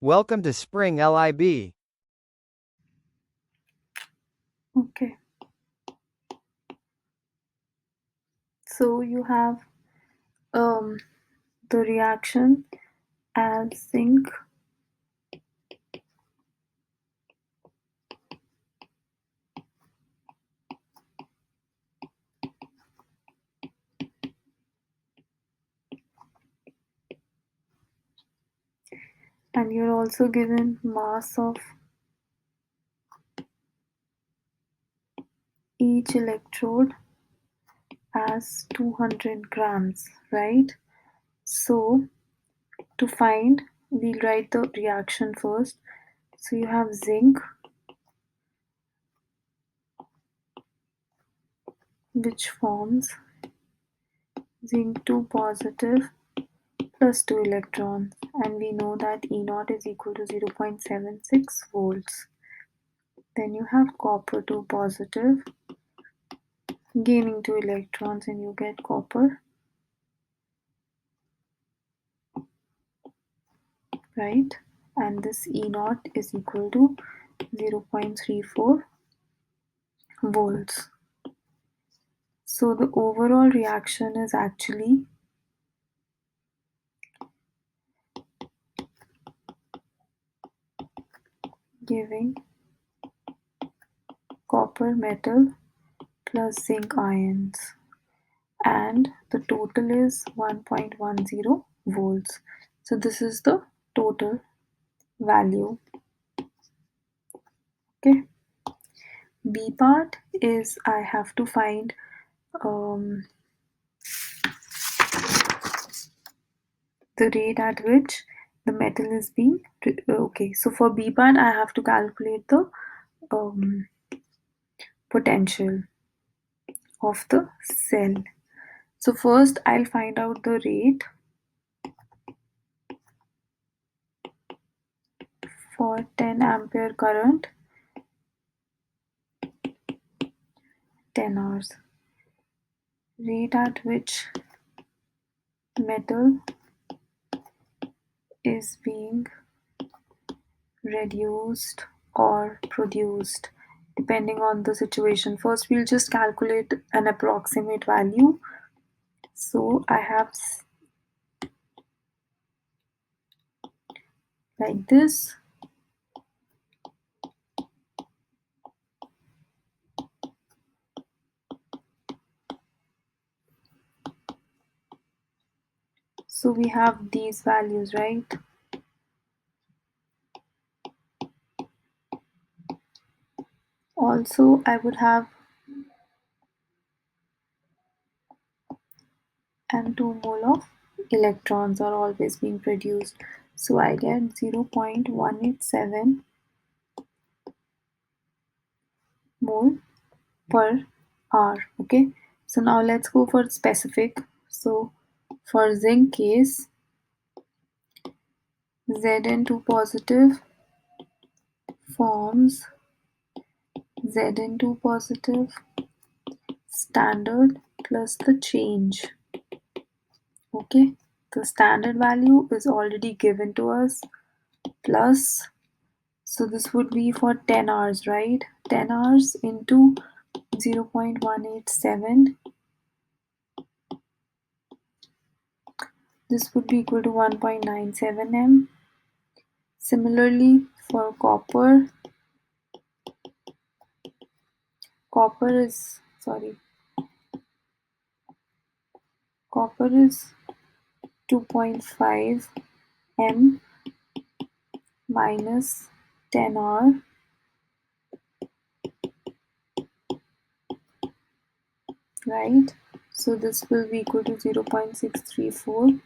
Welcome to Spring LIB. Okay. So you have the reaction as zinc and you're also given mass of each electrode as 200 grams, right? So to find, we'll write the reaction first. So you have zinc, which forms zinc 2 positive plus 2 electrons, and we know that E0 is equal to 0.76 volts. Then you have copper 2 positive gaining 2 electrons and you get copper, right? And this E0 is equal to 0.34 volts. So the overall reaction is actually giving copper metal plus zinc ions, and the total is 1.10 volts. So this is the total value. Okay. B part is I have to find the rate at which the metal is being okay. So for B part I have to calculate the potential of the cell. So first I'll find out the rate for 10 ampere current, 10 hours. Rate at which metal is being reduced or produced depending on the situation. First we'll just calculate an approximate value. So I have like this. So we have these values, right? Also, I would have and 2 mole of electrons are always being produced. So I get 0.187 mole per hour. Okay. So now let's go for specific. So for zinc case, Zn2 positive forms Zn2 positive standard plus the change. Okay, the standard value is already given to us plus, so this would be for 10 hours, right? 10 hours into 0.187, this would be equal to 1.97 m. Similarly for copper, copper is 2.5 m minus 10 hour, right? So this will be equal to 0.634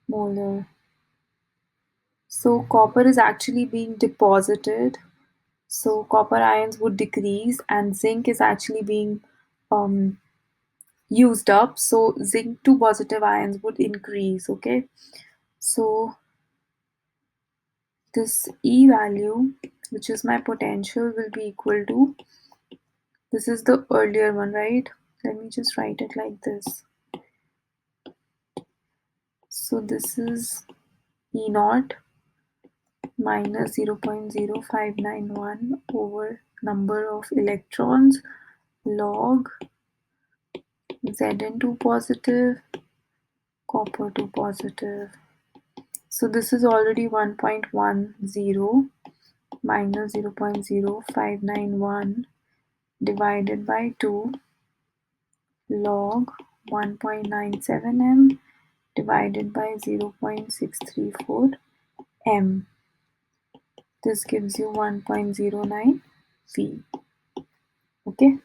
molar. So copper is actually being deposited, so copper ions would decrease and zinc is actually being used up, so zinc 2 positive ions would increase. Okay, so this E value, which is my potential, will be equal to, this is the earlier one, right? Let me just write it like this. So this is E0 minus 0.0591 over number of electrons log Zn2 positive, copper 2 positive. So this is already 1.10 minus 0.0591 divided by 2 log 1.97 m divided by 0.634 m. This gives you 1.09 V. Okay.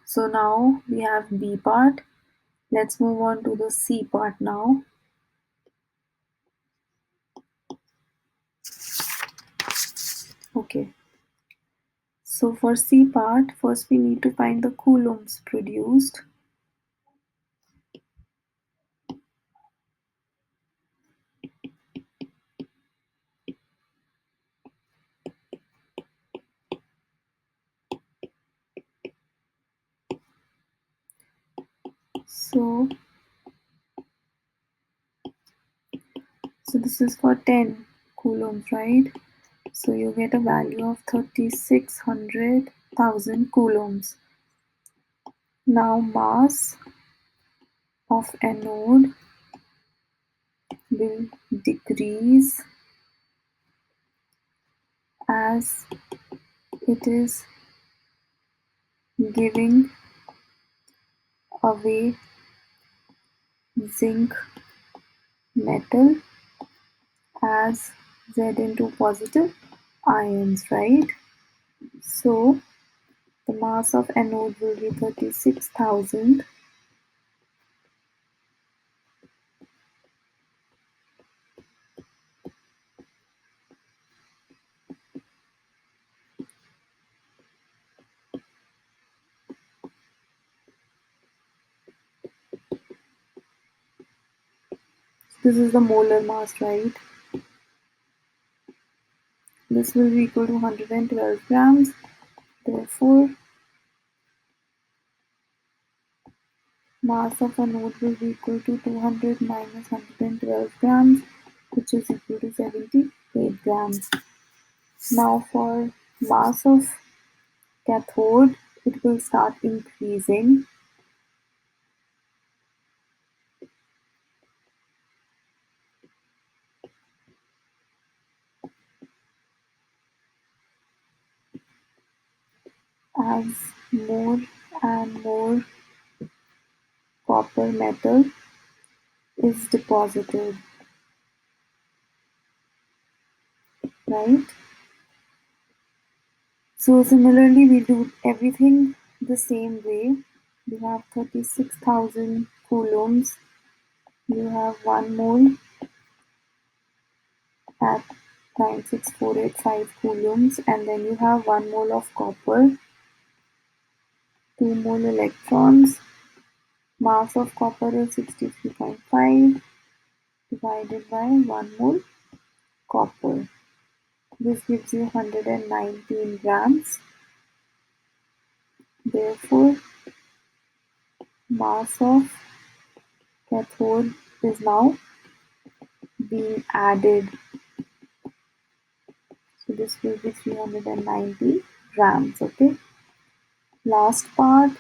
So now we have B part. Let's move on to the C part now. Okay. So for C part, first we need to find the coulombs produced. So this is for 10 coulombs, right? So you get a value of 3600,000 coulombs. Now mass of anode will decrease as it is giving away zinc metal as Zn2 positive ions, right? So the mass of anode will be 36,000 This is the molar mass, right? This will be equal to 112 grams. Therefore, mass of anode will be equal to 200 minus 112 grams, which is equal to 78 grams. Now for mass of cathode, it will start increasing as more and more copper metal is deposited, right? So similarly, we do everything the same way. We have 36,000 coulombs. You have 1 mole at 96485 coulombs, and then you have 1 mole of copper, 2 mole electrons. Mass of copper is 63.5 divided by 1 mole copper. This gives you 119 grams. Therefore, mass of cathode is now being added. So this will be 390 grams. Okay. Last part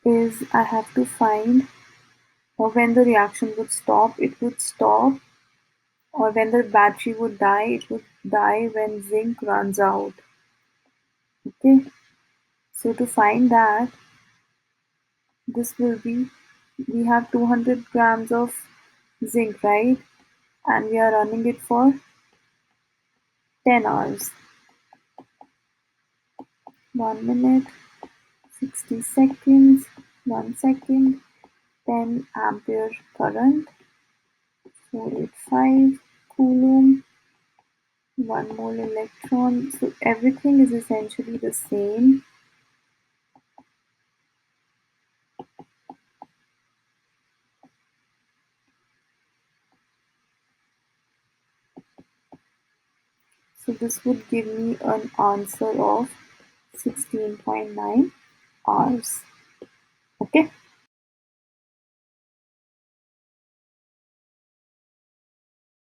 is I have to find when the reaction would stop. It would stop, or when the battery would die, it would die when zinc runs out. Okay. So to find that, this will be, we have 200 grams of zinc, right? And we are running it for 10 hours. 1 minute, 60 seconds, 1 second, 10 ampere current, 485 coulomb, 1 mole electron. So everything is essentially the same. So this would give me an answer of 16.9 hours.